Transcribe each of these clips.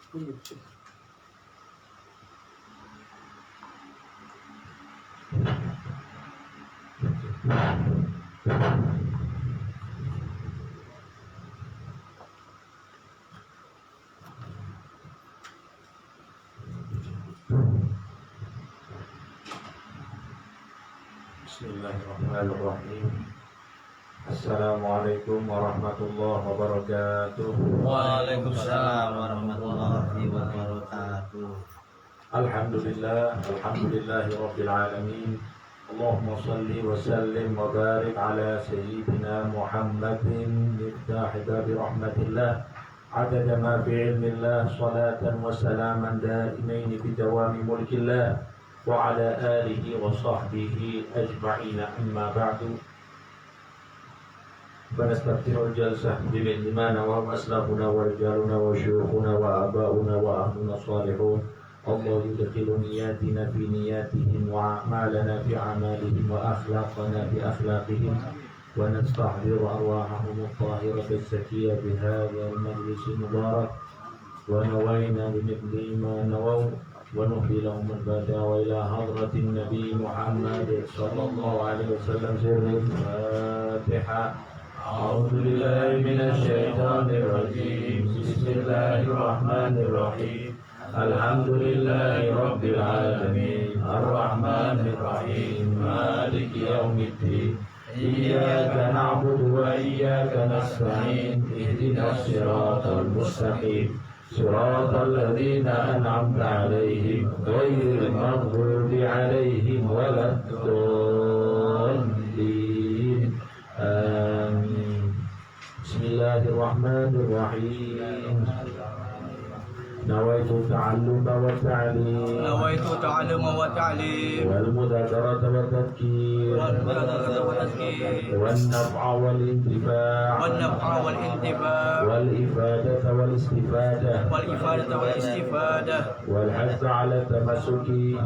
Bismillahirrahmanirrahim. Assalamualaikum warahmatullahi wabarakatuh. Waalaikumsalam warahmatullahi wabarakatuh. Alhamdulillahi rabbil alamin. Allahumma salli wa sallim wa barik ala sayyidina Muhammadin miftahi babi rahmatillah adada ma fi ilmillah salatan wa salaman daimaini bi dawami mulkillah wa ala alihi wa sahbihi ajma'ina amma ba'du. Fanastaghfirul jalsah bimin imana wa aslafuna wa rijaluna wa syuyukhuna wa abauna wa ahluna salihun. Allah yudkhilu niyatina fi niyatihim wa a'malana fi a'malihim wa akhlaqana fi akhlaqihim wa nastahdiru arwahahum at-tahirata az-zakiyyah bi hadzal majlis mubarak wa nawayna bi mithli ma nawaw wa nuhilahum al-bada wa ila hadratin nabi Muhammad sallallahu alaihi wasallam sirrul Fatiha. A'udzu billahi minasy syaithanir rajim. Bismillahirrahmanirrahim. Alhamdulillahi rabbil alamin. Ar-rahmanir rahim. Maliki yaumiddin. Iyyaka na'budu wa iyyaka nasta'in. Ihdinas siratal mustaqim. Siratal ladzina an'amta 'alaihim ghairil maghdubi 'alaihim waladdallin. Amin. Bismillahirrahmanirrahim. Nawaitu ta'alluma wa ta'lim wal mudzakarata wa tadhkir wan naf'a wal intifa' wal ifadata wal istifada wal hadd 'ala tamassuki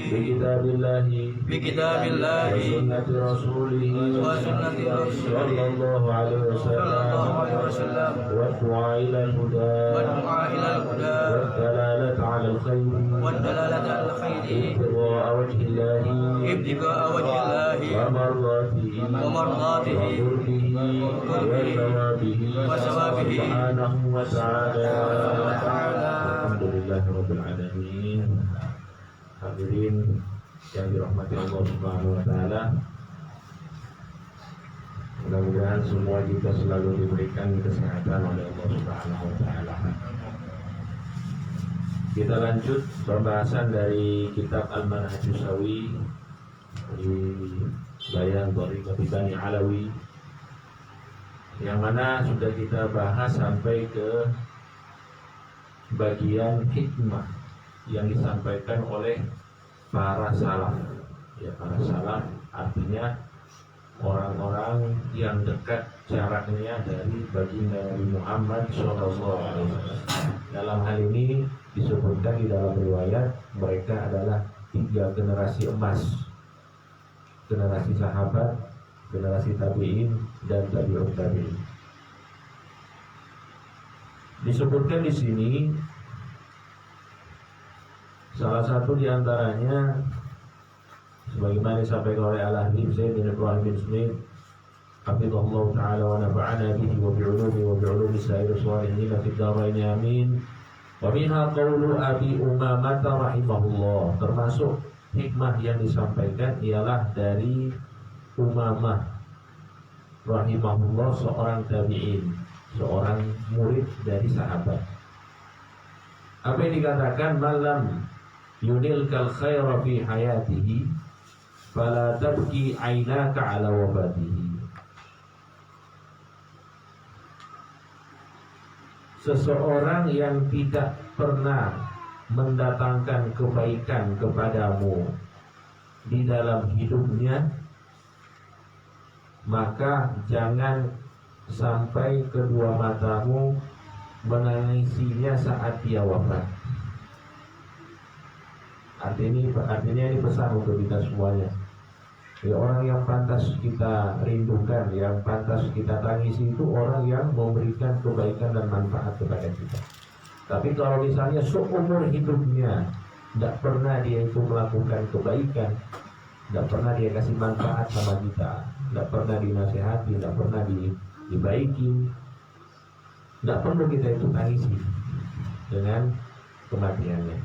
bi kitabillahi wa sunnati rasulih sallallahu alaihi wasallam wa du'a ila al-huda والدلالة على الخير ابتغاء وجه الله ومرضاته وثوابه سبحانه وتعالى. Alhamdulillahi rabbil alamin. Hadirin yang dirahmati Allah Subhanahu wa taala, mudah-mudahan semua kita selalu diberikan kesehatan oleh Allah Subhanahu wa taala. Kita lanjut pembahasan dari kitab Al-Manhajus Sawi di Bayan Thariqat Bani Alawi, yang mana sudah kita bahas sampai ke bagian hikmah yang disampaikan oleh para salaf. Ya, para salaf artinya orang-orang yang dekat jaraknya dari baginda Nabi Muhammad SAW. Dalam hal ini disebutkan di dalam riwayat mereka adalah 3 generasi emas: generasi sahabat, generasi tabi'in, dan tabi'ut tabi'in. Disebutkan di sini salah satu di antaranya sebagaimana disampaikan oleh Al-Habib Zaid bin Ibrahim bin Smith hafizahullah ta'ala wa nafa'ana bihi wa bi'ulumi sa'ir shalihin fid dharain amin. Wa minha qawlu Abi Umamah rahimahullah. Termasuk hikmah yang disampaikan ialah dari Umamah rahimahullah, seorang tabi'in, seorang murid dari sahabat. Apa yang dikatakan? Malam yunilkal khaira fi hayatihi fala tabki aynaka ala wafatihi. Seseorang yang tidak pernah mendatangkan kebaikan kepadamu di dalam hidupnya, maka jangan sampai kedua matamu menangisinya saat dia wafat. Artinya ini pesan untuk kita semuanya. Ya, orang yang pantas kita rindukan, yang pantas kita tangisi itu orang yang memberikan kebaikan dan manfaat kepada kita. Tapi kalau misalnya seumur hidupnya tidak pernah dia itu melakukan kebaikan, tidak pernah dia kasih manfaat sama kita, tidak pernah dinasehati, tidak pernah dibaiki, tidak perlu kita itu tangisi dengan kematiannya.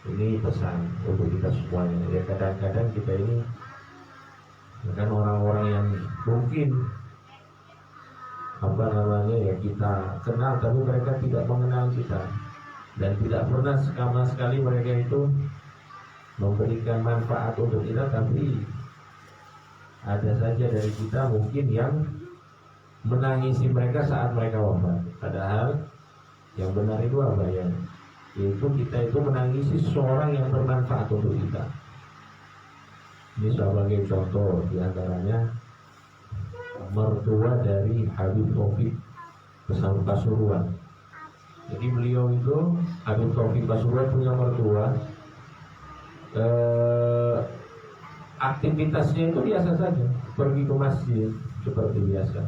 Ini pesan untuk kita semuanya. Ya kadang-kadang kita ini kan orang-orang yang mungkin ya kita kenal, tapi mereka tidak mengenal kita, dan tidak pernah sama sekali mereka itu memberikan manfaat untuk kita. Tapi ada saja dari kita mungkin yang menangisi mereka saat mereka wafat. Padahal yang benar itu apa ya? Yaitu kita itu menangisi seorang yang bermanfaat untuk kita. Ini sebagai contoh diantaranya mertua dari Habib Taufik Pasuruan. Jadi beliau itu, Habib Taufik Pasuruan, punya mertua. Aktivitasnya itu biasa saja, pergi ke masjid seperti biasa.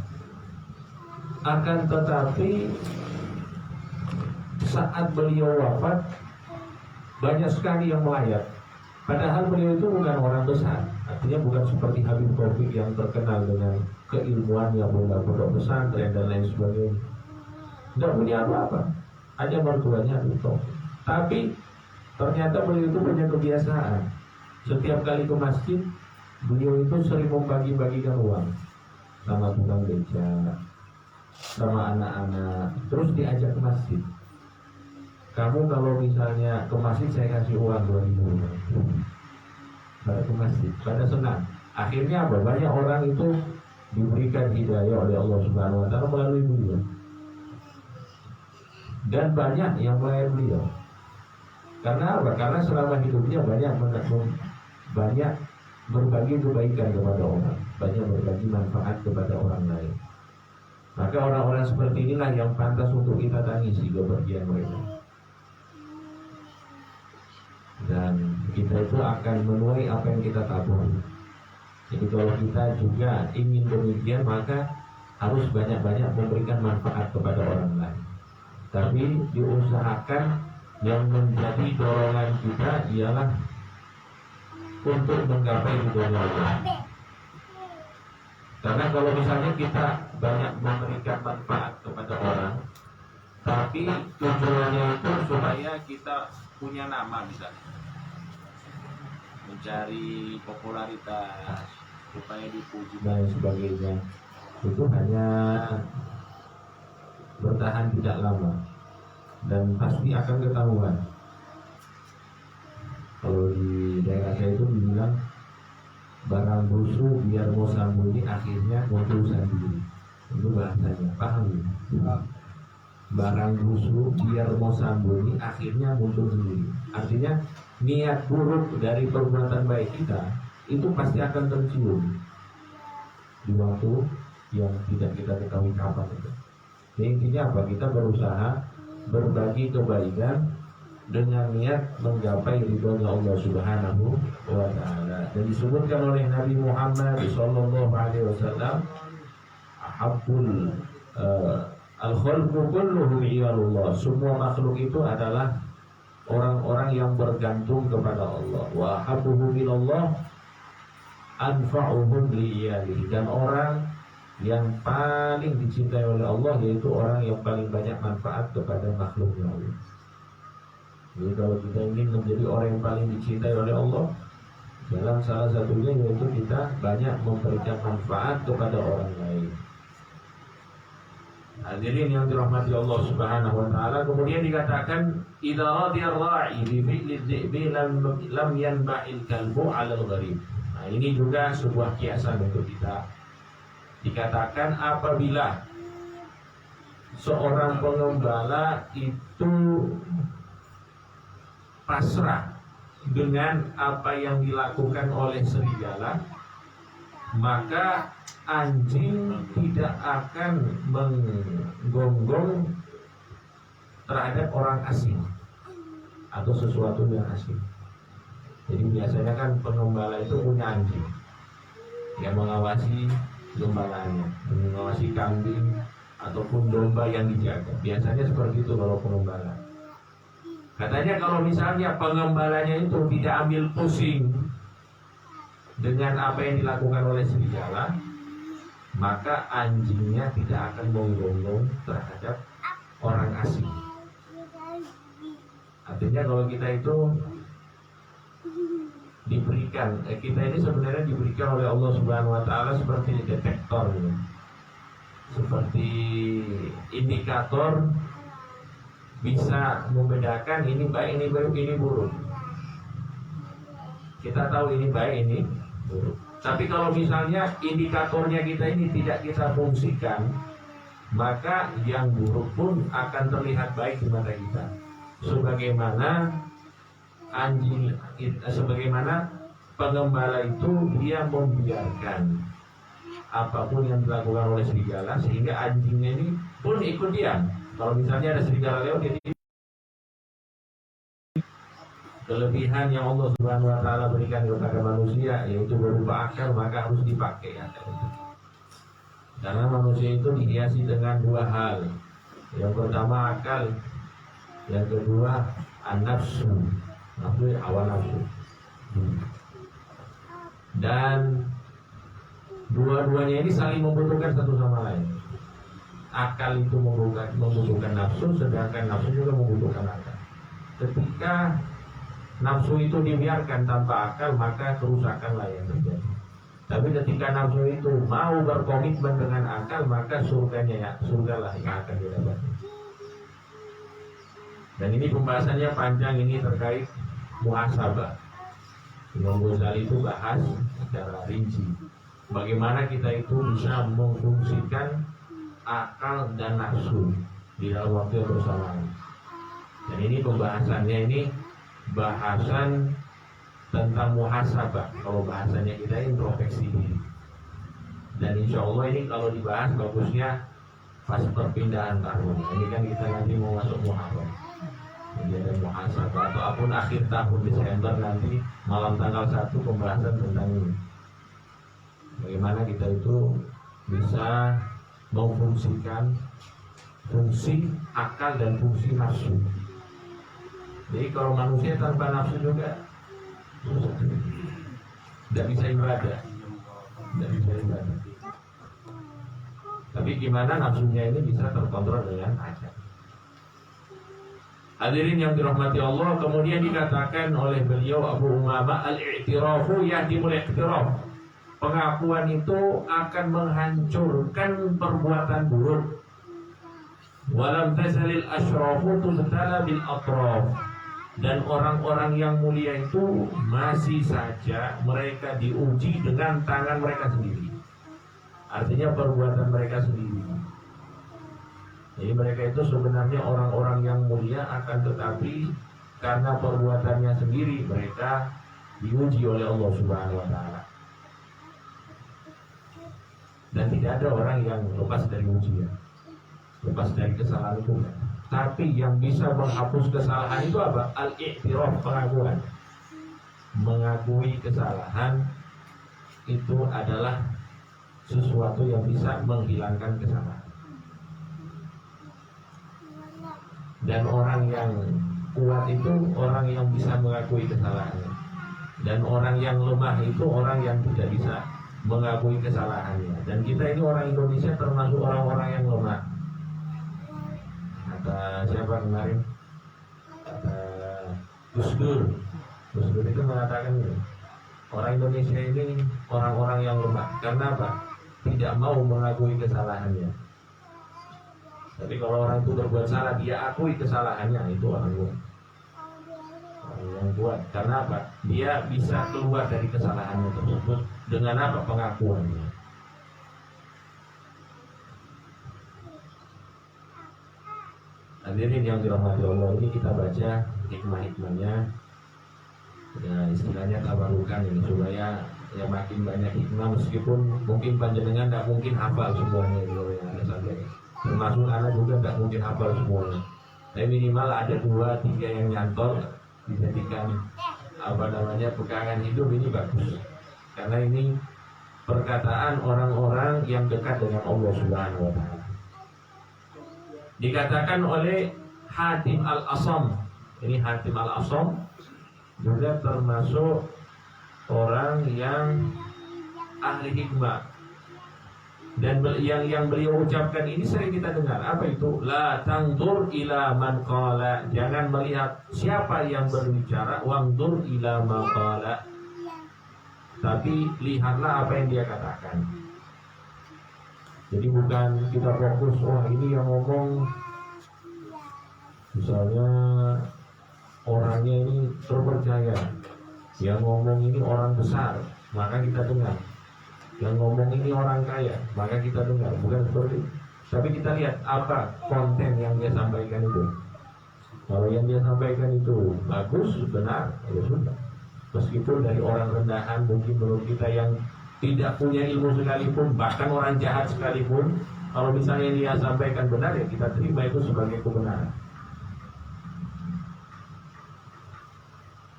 Akan tetapi saat beliau wafat banyak sekali yang melayat. Padahal beliau itu bukan orang besar, artinya bukan seperti Habib Taufik yang terkenal dengan keilmuannya, pondok pesantren dan lain sebagainya. Tidak punya apa-apa, hanya mertuanya Habib Taufik. Tapi ternyata beliau itu punya kebiasaan, setiap kali ke masjid beliau itu sering membagi-bagikan uang sama tukang beca, sama anak-anak, terus diajak ke masjid. Kamu kalau misalnya ke masjid saya kasih uang 2.000 pada ke masjid, pada senang. Akhirnya apa? Banyak orang itu diberikan hidayah oleh Allah Subhanahu Wa Taala melalui beliau, dan banyak yang melayani beliau. Karena apa? Karena selama hidupnya banyak berbagi kebaikan kepada orang, banyak berbagi manfaat kepada orang lain. Maka orang-orang seperti inilah yang pantas untuk kita tangisi kepergian mereka. Dan kita itu akan menuai apa yang kita tabur. Jadi kalau kita juga ingin demikian, maka harus banyak-banyak memberikan manfaat kepada orang lain. Tapi diusahakan yang menjadi dorongan kita ialah untuk menggapai ridhonya Allah. Karena kalau misalnya kita banyak memberikan manfaat kepada orang, tapi tujuannya itu supaya kita punya nama, misalnya mencari popularitas, supaya dipuji dan sebagainya, itu hanya bertahan tidak lama dan pasti akan ketahuan. Kalau di daerah saya itu dibilang barang busuk biar mau sambunyi akhirnya muncul sendiri. Itu bahasanya, paham ya? Barang busuk biar mau sambunyi akhirnya muncul sendiri. Artinya niat buruk dari perbuatan baik kita itu pasti akan tercium di waktu yang tidak kita ketahui kapan itu. Jadi intinya apa? Kita berusaha berbagi kebaikan dengan niat menggapai ridhonya Allah Subhanahu wa Ta'ala. Dan disebutkan oleh Nabi Muhammad sallallahu alaihi wasallam, ahabbul al-khalqu kulluhum iyalullah. Semua makhluk itu adalah orang-orang yang bergantung kepada Allah. Wa ahabbuhum ilallah anfa'uhum li'iyalihi. Dan orang yang paling dicintai oleh Allah yaitu orang yang paling banyak manfaat kepada makhluknya Allah. Jadi kalau kita ingin menjadi orang yang paling dicintai oleh Allah, dalam salah satunya yaitu kita banyak memberikan manfaat kepada orang lain. Hadirin yang dirahmati Allah Subhanahu wa Ta'ala, kemudian dikatakan idza radiya ar-ra'i bi fi'li dhi'bi lam yanba'il kalbu 'ala al-gharib. Nah, ini juga sebuah kiasan untuk kita. Dikatakan apabila seorang pengembala itu pasrah dengan apa yang dilakukan oleh serigala, maka anjing tidak akan menggonggong terhadap orang asing atau sesuatu yang asing. Jadi biasanya kan pengembala itu punya anjing yang mengawasi gembalaannya, mengawasi kambing ataupun domba yang dijaga. Biasanya seperti itu kalau pengembala. Katanya kalau misalnya pengembalanya itu tidak ambil pusing dengan apa yang dilakukan oleh serigala, maka anjingnya tidak akan menggonggong terhadap orang asing. Artinya kalau kita itu diberikan, kita ini sebenarnya diberikan oleh Allah Subhanahu wa taala seperti detektor, seperti indikator, bisa membedakan ini baik, ini buruk, ini buruk. Kita tahu ini baik, ini buruk. Tapi kalau misalnya indikatornya kita ini tidak kita fungsikan, maka yang buruk pun akan terlihat baik di mata kita. Sebagaimana pengembala itu dia membiarkan apapun yang dilakukan oleh serigala, sehingga anjingnya ini pun ikut diam. Kalau misalnya ada serigala lewat, dia kelebihan yang Allah Subhanahu wa taala berikan kepada manusia yaitu berupa akal, maka harus dipakai akal itu. Karena manusia itu dihiasi dengan dua hal. Yang pertama akal, yang kedua an-nafsu, hawa nafsu. Dan dua-duanya ini saling membutuhkan satu sama lain. Akal itu membutuhkan nafsu, sedangkan nafsu juga membutuhkan akal. Ketika nafsu itu dibiarkan tanpa akal, maka kerusakanlah yang terjadi. Tapi ketika nafsu itu mau berkomitmen dengan akal, maka surgalah yang akan didapatkan. Dan ini pembahasannya panjang, ini terkait muhasabah. Imam Ghazali itu bahas secara rinci bagaimana kita itu bisa memfungsikan akal dan nafsu di dalam waktu yang bersamaan. Dan ini pembahasannya ini bahasan tentang muhasabah. Kalau bahasanya kita introspeksi diri. Dan insya Allah ini kalau dibahas bagusnya pas perpindahan tahun. Ini kan kita nanti mau masuk Muharram. Jadi ada muhasabah ataupun akhir tahun Desember nanti malam tanggal 1 pembahasan tentang ini. Bagaimana kita itu bisa memfungsikan fungsi akal dan fungsi nafsu. Jadi kalau manusia tanpa nafsu juga tidak bisa ibadah, Tapi gimana nafsunya ini bisa terkontrol dengan akal. Hadirin yang dirahmati Allah, kemudian dikatakan oleh beliau Abu Umamah, al-i'tirafu yahdimul i'tiraf. Pengakuan itu akan menghancurkan perbuatan buruk. Walam tazalil asyrafu tuztala bil atraf. Dan orang-orang yang mulia itu masih saja mereka diuji dengan tangan mereka sendiri. Artinya perbuatan mereka sendiri. Jadi mereka itu sebenarnya orang-orang yang mulia, akan tetapi karena perbuatannya sendiri mereka diuji oleh Allah Subhanahu wa taala. Dan tidak ada orang yang lepas dari ujian, lepas dari kesalahan itu. Tapi yang bisa menghapus kesalahan itu apa? Al-i'tiraf, pengakuan. Mengakui kesalahan itu adalah sesuatu yang bisa menghilangkan kesalahan. Dan orang yang kuat itu orang yang bisa mengakui kesalahannya. Dan orang yang lemah itu orang yang tidak bisa mengakui kesalahannya. Dan kita ini orang Indonesia termasuk orang-orang yang lemah. Kata siapa kemarin? Kata Gus Dur. Gus Dur itu mengatakan ini, orang Indonesia ini orang-orang yang lemah. Karena apa? Tidak mau mengakui kesalahannya. Tapi kalau orang itu berbuat salah, dia akui kesalahannya, itu orang kuat. Orang yang kuat. Karena apa? Dia bisa keluar dari kesalahannya tersebut dengan apa? Pengakuannya. Hadirin yang dirahmati Allah, ini kita baca hikmah-hikmahnya. Ya, istilahnya tabarukan ini supaya ya makin banyak hikmah, meskipun mungkin panjenengan tidak mungkin hafal semuanya kalau yang ada saja. Termasuk anak juga tidak mungkin hafal semuanya. Tapi minimal ada 2-3 yang nyantol dijadikan pegangan hidup, ini bagus. Karena ini perkataan orang-orang yang dekat dengan Allah Subhanahu wa taala. Dikatakan oleh Hatim Al-Asam, ini Hatim Al-Asam juga termasuk orang yang ahli hikmah. Dan yang beliau ucapkan ini sering kita dengar. Apa itu? La tangdur ila man qala. Jangan melihat siapa yang berbicara, wangdur ila ma qala. Tapi lihatlah apa yang dia katakan. Jadi bukan kita fokus, wah ini yang ngomong misalnya orangnya ini terpercaya, yang ngomong ini orang besar, maka kita dengar. Yang ngomong ini orang kaya, maka kita dengar. Bukan seperti itu. Tapi kita lihat apa konten yang dia sampaikan itu. Kalau yang dia sampaikan itu bagus, benar, ya sudah. Meskipun dari orang rendahan, mungkin menurut kita yang tidak punya ilmu sekalipun, bahkan orang jahat sekalipun, kalau misalnya dia sampaikan benar, ya kita terima itu sebagai kebenaran.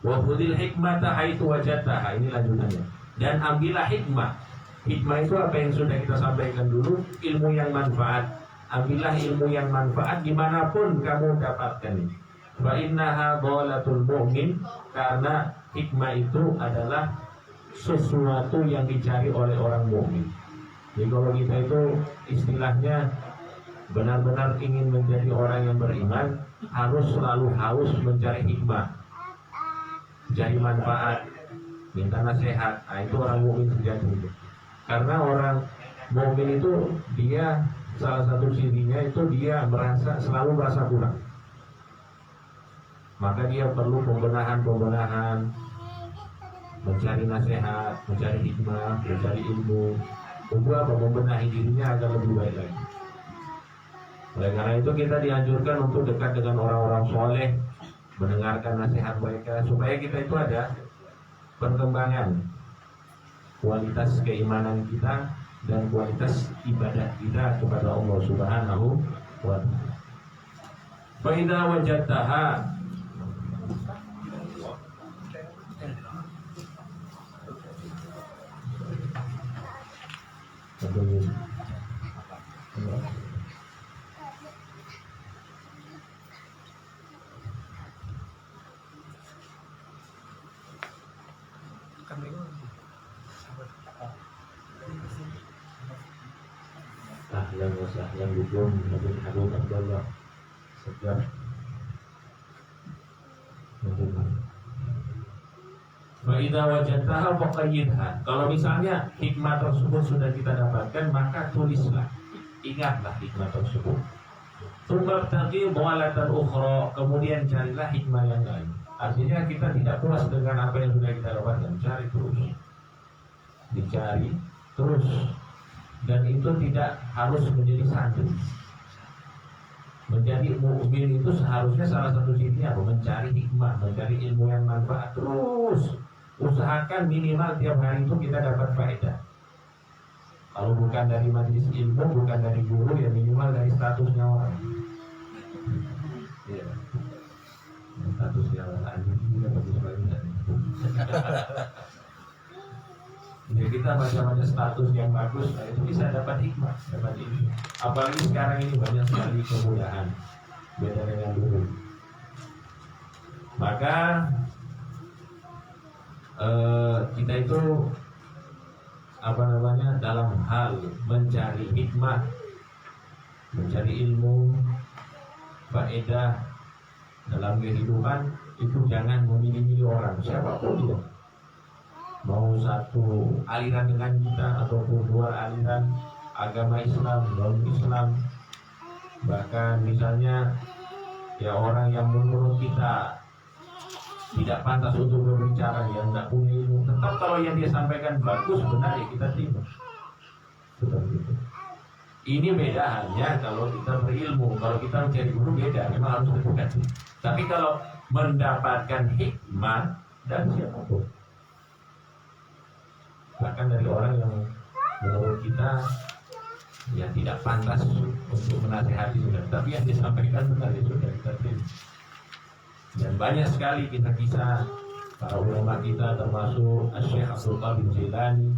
Wa khudhil hikmata haitsu wajadtaha. Ini lanjutannya. Dan ambillah hikmah. Hikmah itu apa yang sudah kita sampaikan dulu, ilmu yang manfaat. Ambillah ilmu yang manfaat dimanapun kamu dapatkan. Fa innaha dhalatul mu'min, karena hikmah itu adalah sesuatu yang dicari oleh orang mukmin. Jadi kalau kita itu istilahnya benar-benar ingin menjadi orang yang beriman, harus selalu haus mencari hikmah, cari manfaat, minta nasihat. Nah, itu orang mukmin sejati itu. Karena orang mukmin itu dia salah satu cirinya itu dia selalu merasa kurang. Maka dia perlu pembenahan, mencari nasihat, mencari hikmah, mencari ilmu, untuk apa? Membenahi dirinya agar lebih baik lagi. Oleh karena itu kita dianjurkan untuk dekat dengan orang-orang soleh, mendengarkan nasihat mereka, supaya kita itu ada perkembangan kualitas keimanan kita dan kualitas ibadah kita kepada Allah Subhanahu wa ta'ala. Fa idza wajadtaha, ahlan wa sahlan bikum Nabi Habib Abdullah sejak Fa'idha wajadtaha faqayyidha. Kalau misalnya hikmah tersebut sudah kita dapatkan, maka tulislah, ingatlah hikmah tersebut. Tsumma btaghi dhalatan ukhra, kemudian carilah hikmah yang lain. Artinya kita tidak puas dengan apa yang sudah kita dapatkan, cari terus, dicari terus. Dan itu tidak harus menjadi santri. Menjadi mukmin itu seharusnya salah satu cirinya apa? Mencari hikmah, mencari ilmu yang manfaat terus. Usahakan minimal tiap hari itu kita dapat faedah. Kalau bukan dari majelis ilmu, bukan dari guru, ya minimal dari statusnya orang. Ya. Statusnya orang juga bagus lagi. Jadi kita macam-macam status yang bagus, nah itu bisa dapat hikmah, dapat ilmu. Apalagi sekarang ini banyak sekali kemudahan, beda dengan dulu. Maka kita itu dalam hal mencari hikmah, mencari ilmu, faedah dalam kehidupan itu jangan memilih-milih orang siapapun dia. Mau satu aliran dengan kita ataupun dua aliran agama Islam, non-Islam, bahkan misalnya ya orang yang menurut kita tidak pantas untuk berbicara, yang tidak punya ilmu, tetap kalau yang dia sampaikan bagus, benar, ya kita terima. Seperti itu. Ini beda halnya kalau kita berilmu. Kalau kita mencari guru beda, memang harus berdekati. Tapi kalau mendapatkan hikmah dan siapapun, bahkan dari orang yang menurut kita yang tidak pantas untuk menasihati sudah, tapi yang disampaikan benar, ya sudah kita terima. Dan banyak sekali kisah-kisah para ulama kita, termasuk Syekh Abdul Qadir Jilani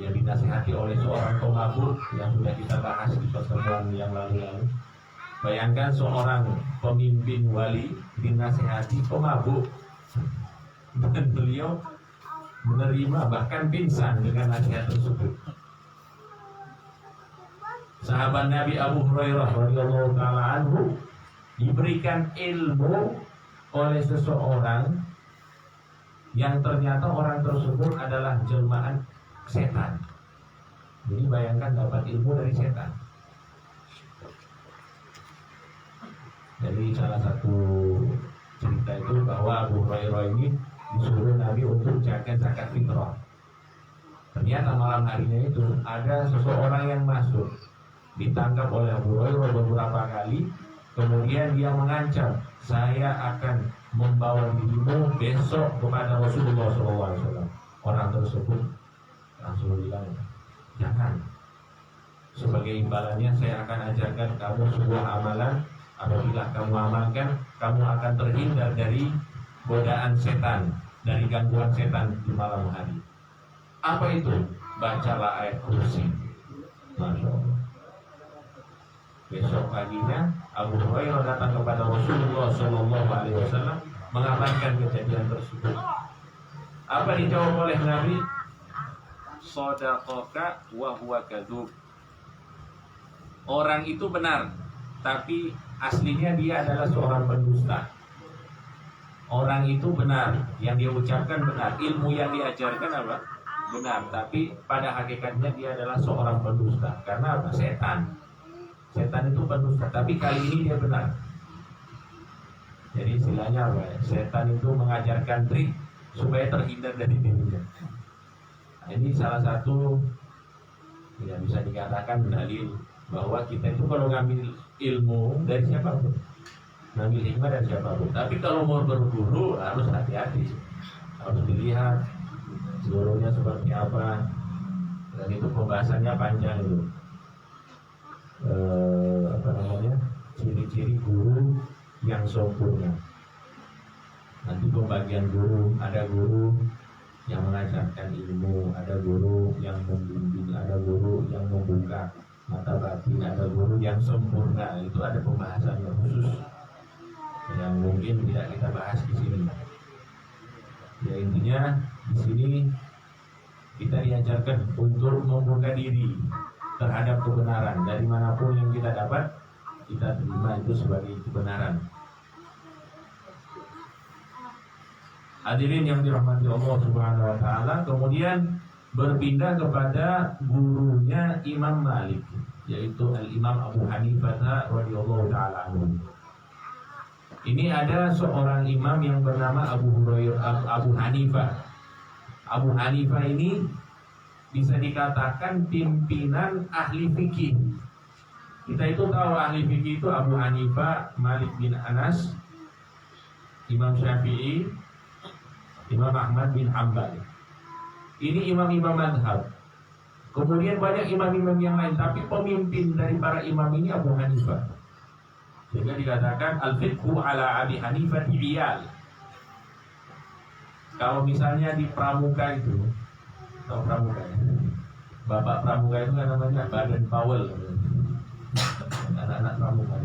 yang dinasihati oleh seorang pemabuk yang sudah kita bahas di pertemuan yang lalu-lalu. Bayangkan seorang pemimpin wali dinasihati pemabuk, dan beliau menerima bahkan pingsan dengan nasihat tersebut. Sahabat Nabi Abu Hurairah radhiyallahu taala anhu diberikan ilmu oleh seseorang yang ternyata orang tersebut adalah jelmaan setan. Jadi bayangkan dapat ilmu dari setan. Jadi salah satu cerita itu bahwa Abu Hurairah ini disuruh Nabi untuk jaga zakat fitrah. Ternyata malam harinya itu ada seseorang yang masuk, ditangkap oleh Abu Hurairah beberapa kali. Kemudian dia mengancam, saya akan membawa dirimu besok kepada Rasulullah SAW. Orang tersebut langsung bilang, jangan. Sebagai imbalannya saya akan ajarkan kamu sebuah amalan. Apabila kamu amalkan, kamu akan terhindar dari godaan setan, dari gangguan setan di malam hari. Apa itu? Bacalah ayat kursi. Masya Allah. Besok paginya Abu Hurairah datang kepada Rasulullah SAW mengabarkan kejadian tersebut. Apa dijawab oleh Nabi? Shadaqaka wa huwa kadzub. Orang itu benar, tapi aslinya dia adalah seorang pendusta. Orang itu benar, yang dia ucapkan benar, ilmu yang diajarkan apa? Benar, tapi pada hakikatnya dia adalah seorang pendusta. Karena apa? Setan. Setan itu pendusta, tapi kali ini dia benar. Jadi istilahnya apa? Setan itu mengajarkan trik supaya terhindar dari dirinya. Nah, ini salah satu yang bisa dikatakan dalil bahwa kita itu kalau ngambil ilmu dari siapapun, ngambil hikmah dari siapapun. Tapi kalau mau berguru harus hati-hati, harus dilihat gurunya seperti apa. Dan itu pembahasannya panjang itu. Ciri-ciri guru yang sempurna. Nanti pembagian guru, ada guru yang mengajarkan ilmu, ada guru yang membimbing, ada guru yang membuka mata batin, ada guru yang sempurna. Itu ada pembahasan yang khusus yang mungkin tidak kita bahas di sini. Ya intinya di sini kita diajarkan untuk membuka diri terhadap kebenaran. Dari manapun yang kita dapat, kita terima itu sebagai kebenaran. Hadirin yang dirahmati Allah Subhanahu wa taala, kemudian berpindah kepada gurunya Imam Malik, yaitu Al-Imam Abu Hanifah radhiyallahu taala anhu. Ini ada seorang imam yang bernama Abu Hanifah. Abu Hanifah ini bisa dikatakan pimpinan ahli fikih. Kita itu tahu ahli fikih itu Abu Hanifah, Malik bin Anas, Imam Syafi'i, Imam Ahmad bin Hanbal. Ini imam-imam madhab. Kemudian banyak imam-imam yang lain, tapi pemimpin dari para imam ini Abu Hanifah. Sehingga dikatakan al-fiqhu ala Abi Hanifah iyal. Kalau misalnya di pramuka itu, tahu pramuka ya? Bapak pramuka itu kan namanya Baden Powell, anak-anak pramuka.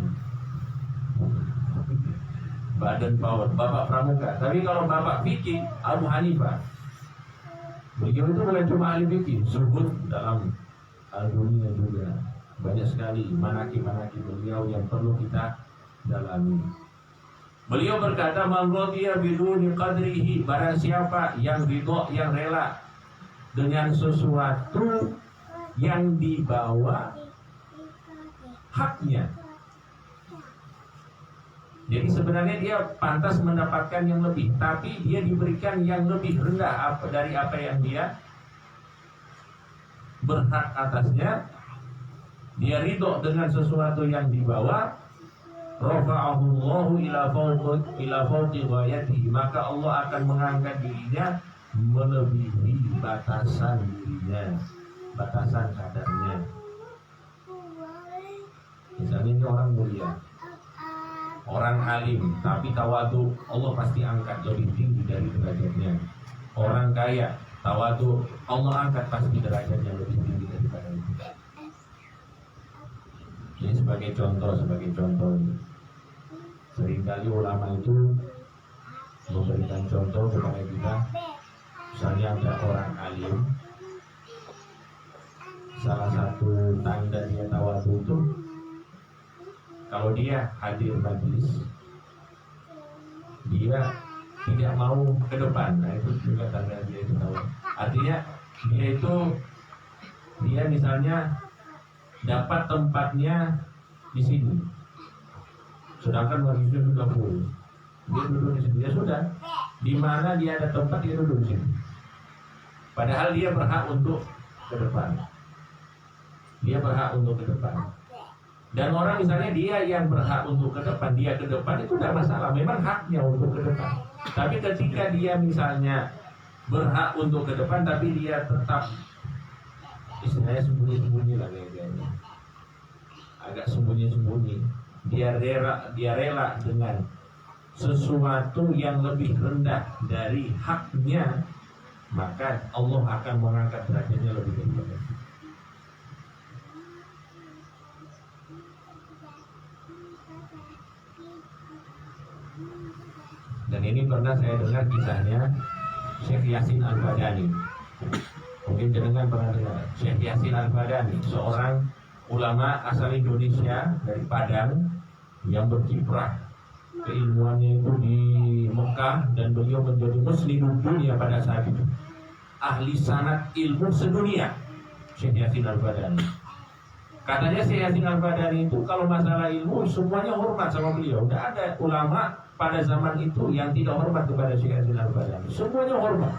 Baden Powell, bapak pramuka. Tapi kalau bapak fikih Abu Hanifah, beliau itu bukan cuma ahli fikih, zuhud dalam dunia juga. Banyak sekali manaki-manaki beliau yang perlu kita dalami. Beliau berkata, "Man radiya biduni qadrihi," barang siapa yang ridho, yang rela dengan sesuatu yang dibawa haknya. Jadi sebenarnya dia pantas mendapatkan yang lebih, tapi dia diberikan yang lebih rendah dari apa yang dia berhak atasnya. Dia ridho dengan sesuatu yang dibawa, rafa'ahu Allahu ila fawqi ghayatihi, maka Allah akan mengangkat dirinya melebihi batasan dirinya, batasan kadarnya. Misalnya ini orang mulia, orang alim, tapi tawadu, Allah pasti angkat lebih tinggi dari derajatnya. Orang kaya, tawadu, Allah angkat pasti derajatnya lebih tinggi daripada itu. Ini sebagai contoh. Seringkali ulama itu memberikan contoh kepada kita. Misalnya ada orang alim, salah satu tanda dia tawadhu itu kalau dia hadir majlis, dia tidak mau ke depan. Nah itu juga tanda dia itu tawadhu. Artinya dia misalnya dapat tempatnya di sini, sedangkan majlisnya sudah full, dia duduk di sini. Ya sudah, di mana dia ada tempat dia duduk di sini. Padahal dia berhak untuk ke depan. Dan orang misalnya dia yang berhak untuk ke depan, dia ke depan itu tidak masalah, memang haknya untuk ke depan. Tapi ketika dia misalnya berhak untuk ke depan, tapi dia tetap istilahnya sembunyi-sembunyi lah kayaknya, agak sembunyi-sembunyi. Dia rela dengan sesuatu yang lebih rendah dari haknya, maka Allah akan mengangkat derajatnya lebih tinggi. Dan ini pernah saya dengar kisahnya Syekh Yasin Al-Badani. Mungkin jenengan pernah dengar Syekh Yasin Al-Badani, seorang ulama asal Indonesia dari Padang yang berkiprah keilmuannya itu di Mekah, dan beliau menjadi muslim dunia pada saat itu, ahli sanad ilmu sedunia. Syekh Yasin Al-Badani, katanya Syekh Yasin Al-Badani itu kalau masalah ilmu semuanya hormat sama beliau. Tidak ada ulama pada zaman itu yang tidak hormat kepada Syekh Yasin Al-Badani. Semuanya hormat.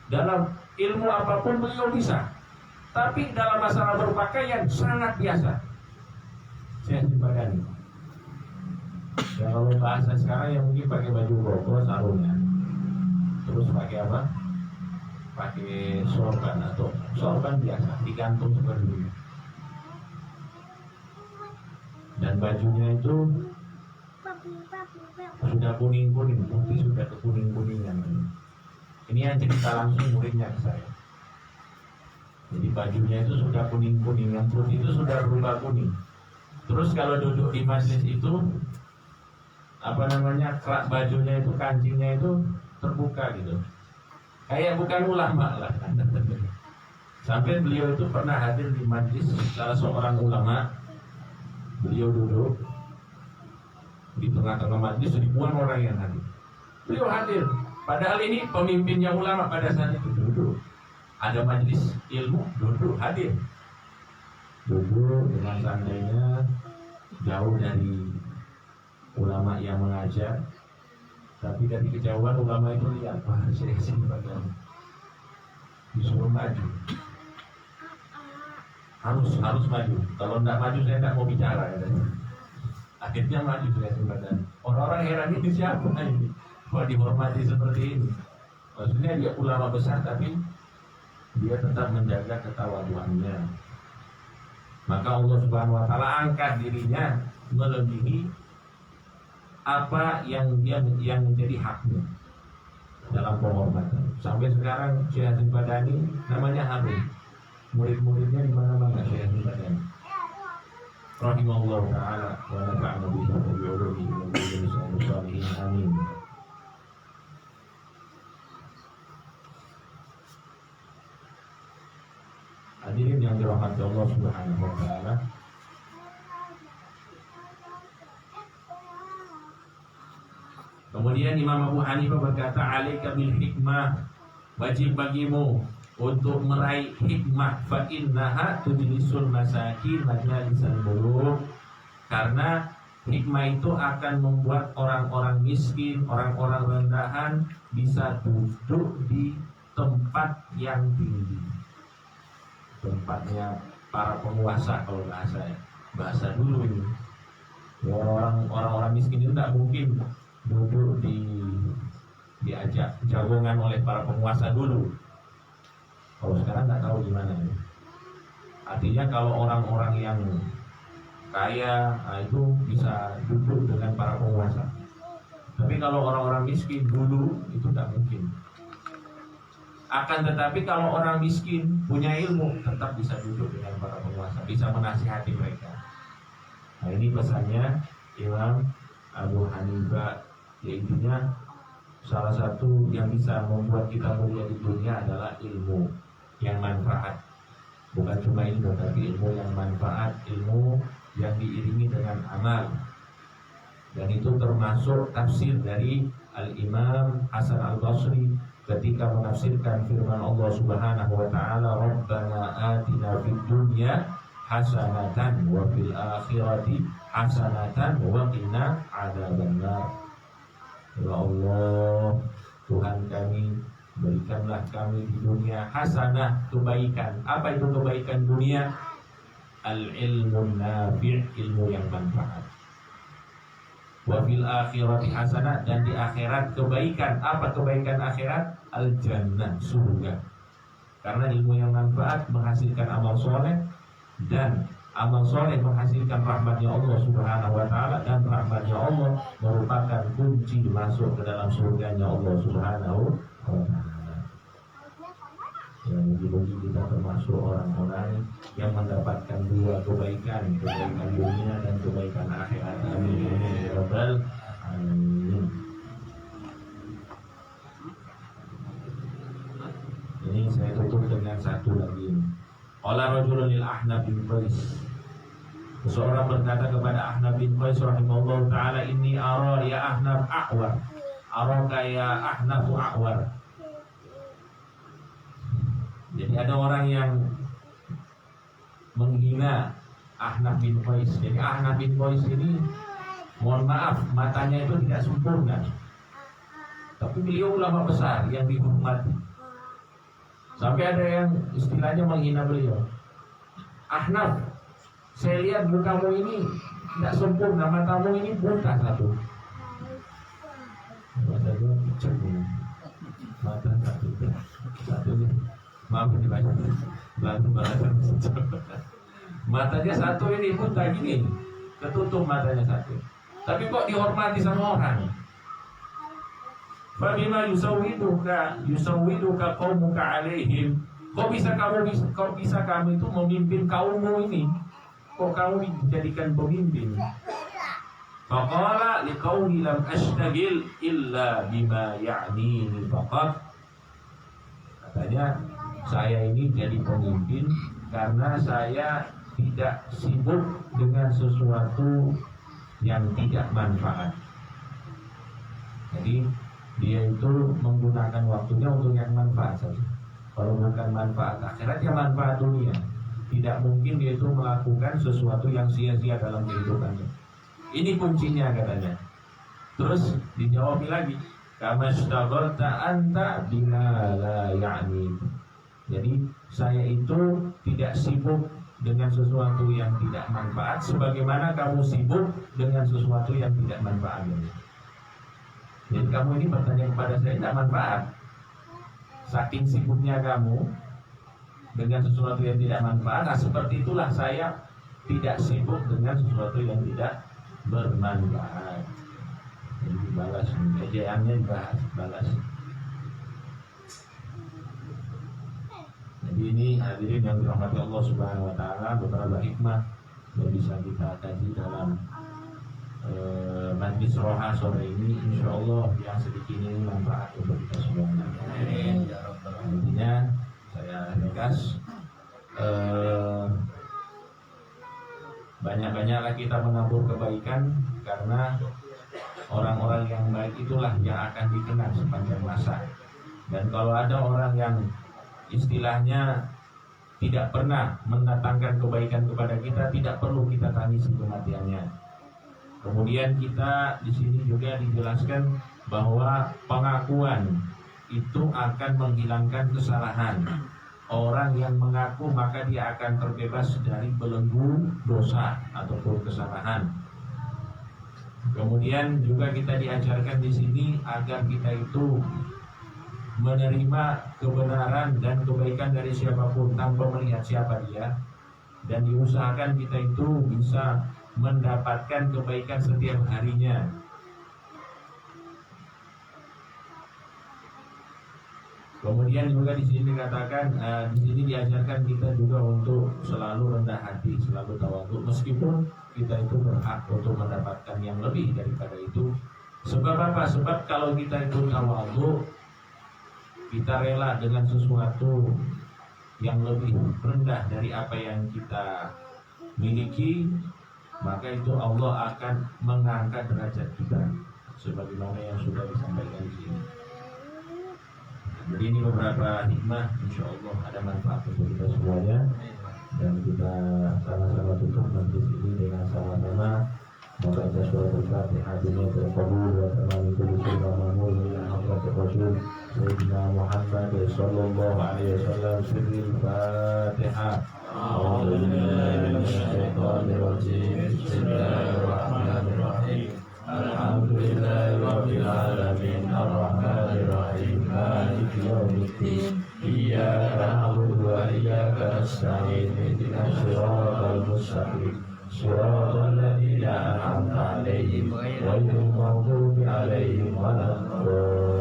Dalam ilmu apapun beliau bisa. Tapi dalam masalah berpakaian sangat biasa Syekh Yasin Al-Badani. Ya kalau bahasa sekarang yang mungkin pakai baju koko sarungnya, terus pakai apa? Pakai sorban atau sorban biasa digantung seperti ini. Dan bajunya itu sudah kuning-kuning, putih sudah ke kuning-kuningan. Ini yang cerita langsung muridnya ke saya. Jadi bajunya itu sudah kuning-kuning, yang putih itu sudah berubah kuning. Terus kalau duduk di majlis itu, kerak bajunya itu, kancingnya itu terbuka gitu, kayak bukan ulama lah. Sampai beliau itu pernah hadir di majlis salah seorang ulama. Beliau duduk di tengah-tengah majlis, ribuan orang yang hadir. Beliau hadir, padahal ini pemimpinnya ulama pada saat itu. Duduk, ada majlis ilmu, duduk, hadir, duduk dengan santainya, jauh dari ulama yang mengajar. Tapi dari kejauhan ulama itu lihat, wah saya sini bagian disuruh maju, harus maju. Kalau tidak maju saya tidak mau bicara. Akhirnya maju saya sebenarnya. Orang-orang heran, ini siapa ini? Kok dihormati seperti ini? Maksudnya dia ulama besar tapi dia tetap menjaga ketawaduannya. Maka Allah Subhanahu Wa Taala angkat dirinya melebihi apa yang menjadi haknya dalam penghormatan. Sampai sekarang Syekh Yasin Badani namanya harum. Murid-muridnya di mana-mana Syekh Yasin Badani. Rahimahullah taala wa nafa'ana bihi wa bi ulumihi wa bi salihin. Amin. Hadirin yang dirahmati Allah Subhanahu wa taala. Kemudian Imam Abu Hanifah berkata, "Alaika bil hikmah." Wajib bagimu untuk meraih hikmah. Fa innaha tudlisul masakin majalisan muluk. Karena hikmah itu akan membuat orang-orang miskin, orang-orang rendahan bisa duduk di tempat yang tinggi. Tempatnya para penguasa kalau bahasa dulu ini. Orang-orang miskin itu tidak mungkin duduk diajak jagongan oleh para penguasa dulu. Kalau sekarang nggak tahu gimana. Artinya kalau orang-orang yang kaya, itu bisa duduk dengan para penguasa. Tapi kalau orang-orang miskin dulu itu tidak mungkin. Akan tetapi kalau orang miskin punya ilmu, tetap bisa duduk dengan para penguasa, bisa menasihati mereka. Nah ini pesannya Imam Abu Hanifah, yaitu salah satu yang bisa membuat kita mulia di dunia adalah ilmu yang manfaat. Bukan cuma ilmu, tapi ilmu yang manfaat, ilmu yang diiringi dengan amal. Dan itu termasuk tafsir dari Al-Imam Hasan Al-Basri ketika menafsirkan firman Allah Subhanahu wa taala, "Rabbana atina fid dunya hasanatan wa fil akhirati hasanatan wa qina adzabannar." Ya Allah, Tuhan kami, berikanlah kami di dunia hasanah, kebaikan. Apa itu kebaikan dunia? Al-ilmun nafi', ilmu yang manfaat. Wa fil akhirati hasanah, dan di akhirat kebaikan. Apa kebaikan akhirat? Al-jannah, surga. Karena ilmu yang manfaat menghasilkan amal soleh, dan amal soleh menghasilkan rahmatnya Allah Subhanahu wa taala, dan rahmatnya Allah merupakan kunci masuk ke dalam surganya Allah Subhanahu wa taala. Ya, mudah-mudahan kita termasuk orang-orang yang mendapatkan dua kebaikan, kebaikan dunia dan kebaikan akhirat. Amin ya rabbal alamin. Ini saya tutup dengan satu lagi. Qala rajulun lil Ahnaf bin Qais. Seseorang berkata kepada Ahnaf bin Qais rahimahullah taala, "Inni ara ya Ahnaf a'war." Araka ya Ahnaf a'war. Jadi ada orang yang menghina Ahnaf bin Qais. Jadi Ahnaf bin Qais ini, mohon maaf, matanya itu tidak sempurna, tapi beliau ulama besar yang dihormati. Sampai ada yang istilahnya menghina beliau. "Ahnaf, saya lihat mukamu ini tidak sempurna, matamu ini buta satu." Matanya pucat ini, mata satu ini. Maaf ini banyak balasan. Matanya satu ini buta gini, ketutup matanya satu. Tapi kok dihormati sama orang? Fabima yusawwiduka qaumuka alaihim. Kok bisa kamu itu memimpin kaummu ini? Kok kamu dijadikan pemimpin? Faqala liqauli lam ashtagil illa bima ya'nini faqat. Katanya, saya ini jadi pemimpin karena saya tidak sibuk dengan sesuatu yang tidak manfaat. Jadi dia itu menggunakan waktunya untuk yang manfaat saja. Kalau bukan manfaat akhirat, ya manfaat dunia. Tidak mungkin dia itu melakukan sesuatu yang sia-sia dalam kehidupannya. Ini kuncinya katanya. Terus dijawab lagi, kama istaghalta anta bima la ya'ni. Jadi saya itu tidak sibuk dengan sesuatu yang tidak manfaat, sebagaimana kamu sibuk dengan sesuatu yang tidak manfaat. Jadi kamu ini bertanya kepada saya tidak manfaat. Saking sibuknya kamu dengan sesuatu yang tidak manfaat, nah seperti itulah saya tidak sibuk dengan sesuatu yang tidak bermanfaat. Jadi dibalas, ejaannya dibahas, balas. Jadi ini hadirin yang dirahmati Allah Subhanahu wa taala, beberapa hikmah yang bisa kita kaji dalam majlis roha sore ini. Insyaallah yang sedikit ini manfaat untuk kita semuanya. Intinya saya ringkas, banyak-banyaklah kita menabur kebaikan, karena orang-orang yang baik itulah yang akan dikenang sepanjang masa. Dan kalau ada orang yang istilahnya tidak pernah mendatangkan kebaikan kepada kita, tidak perlu kita tangisi kematiannya. Kemudian kita di sini juga dijelaskan bahwa pengakuan itu akan menghilangkan kesalahan. Orang yang mengaku maka dia akan terbebas dari belenggu dosa ataupun kesalahan. Kemudian juga kita diajarkan di sini agar kita itu menerima kebenaran dan kebaikan dari siapapun tanpa melihat siapa dia, dan diusahakan kita itu bisa mendapatkan kebaikan setiap harinya. Kemudian juga di sini dikatakan, di sini diajarkan kita juga untuk selalu rendah hati, selalu tawadhu, meskipun kita itu berhak untuk mendapatkan yang lebih daripada itu. Sebab apa? Sebab kalau kita itu tawadhu, kita rela dengan sesuatu yang lebih rendah dari apa yang kita miliki, maka itu Allah akan mengangkat derajat kita, sebagaimana yang sudah disampaikan di sini. Jadi ini beberapa hikmah, insya Allah ada manfaat untuk kita semuanya. Dan kita sama-sama tutup majlis ini dengan sama-sama membaca surat Al-Fatihah dunia terkabul wa tamam kulli syai'in ma'mul min hadratir Rasul Sayyidina Muhammad sallallahu alaihi wasallam. Sirril Fatihah. A'udzu billahi minasy syaithanir rajim. Bismillahirrahmanirrahim. Alhamdulillahi rabbil alamin arrahmanir rahim maliki yaumiddin iyyaka na'budu wa iyyaka nasta'in ihdinas siratal mustaqim siratal ladzina an'amta 'alaihim ghairil maghdubi 'alaihim waladdallin.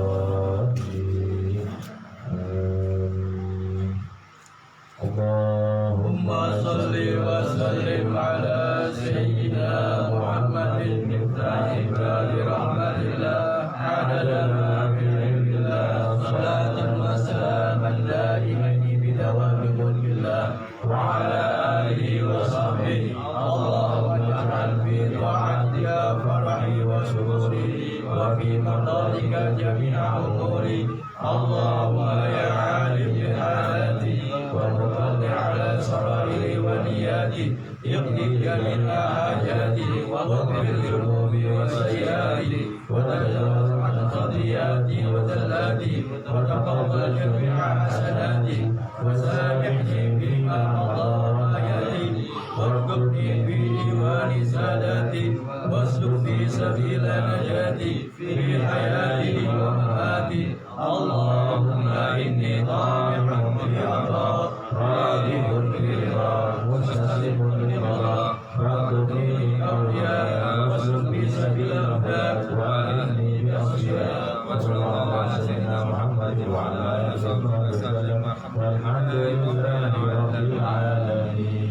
Allahumma shalli wa sallim ala sayyidina Muhammadin miftahil babi rahmatillah adada ma fi ilmillah salatan wa salaman daimaini bidawami mulkillah wa ala alihi wa sahbihi. Allahumma ij'al fi ta'atika farahi wa sururi wa fi mardadika jami'a umuri. Allahumma ya alim bi halati وَنُصَلِّ عَلَى سَرَائِرِ وَنِيَّاتِي يَقْضِي جَمِيعَ حَاجَاتِي وَاغْفِرْ ذُنُوبِي وَسَيِّئَاتِي وَتَجَاوَزْ عَنْ خَطِيئَاتِي وَزَلَّاتِي وَتَقَبَّلْ جَمِيعَ حَسَنَاتِي وَسَامِحْنِي فِيمَا مَضَىٰ وَمَا يَأْتِي وَارْزُقْنِي فِي دِيوَانِ سَادَاتِي وَاسْلُكْ فِي سَبِيلِ نَجَاتِي فِي حَيَاتِي وَمَمَاتِي. اللهم إني طامع في عطاء راغب في رضا مستسلم للقضاء فاقضني أولياء واسلك بي سبيل الهدى وأعني بأصفياء. وصلى الله على سيدنا محمد وعلى آله وصحبه وسلم والحمد لله رب العالمين.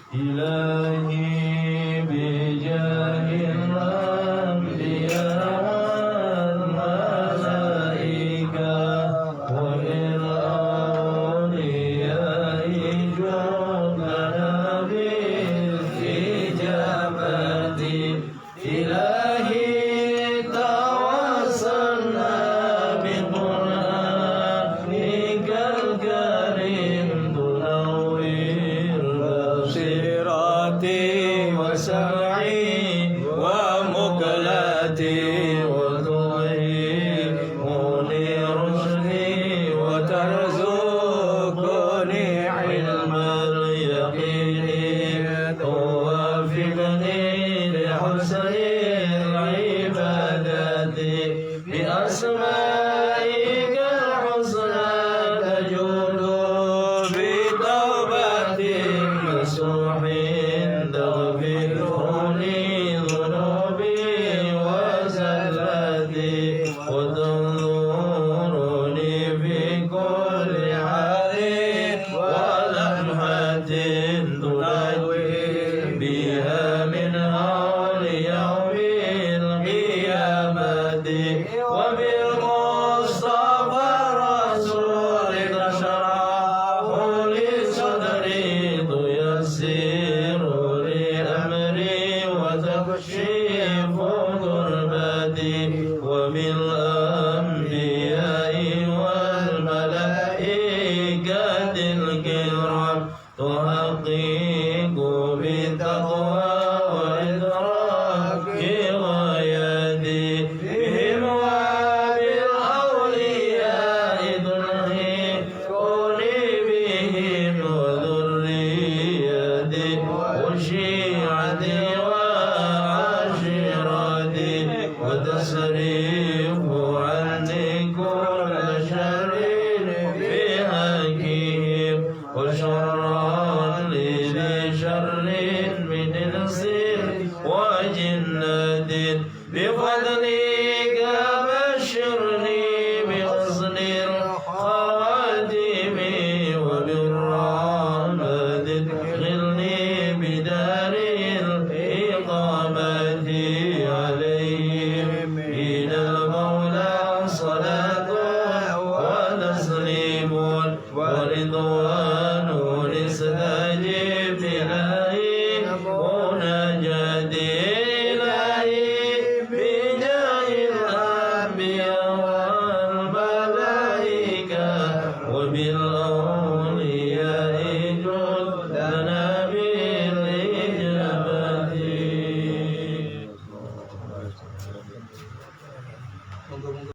إلهي بجاه الأنبياء والملائكة وللأولياء جعلنا بالإجابة. إلهي توسلنا بقرآنك الكريم تنور بصيرتي وسمعي ومقلتي وتوهي رشدي وترى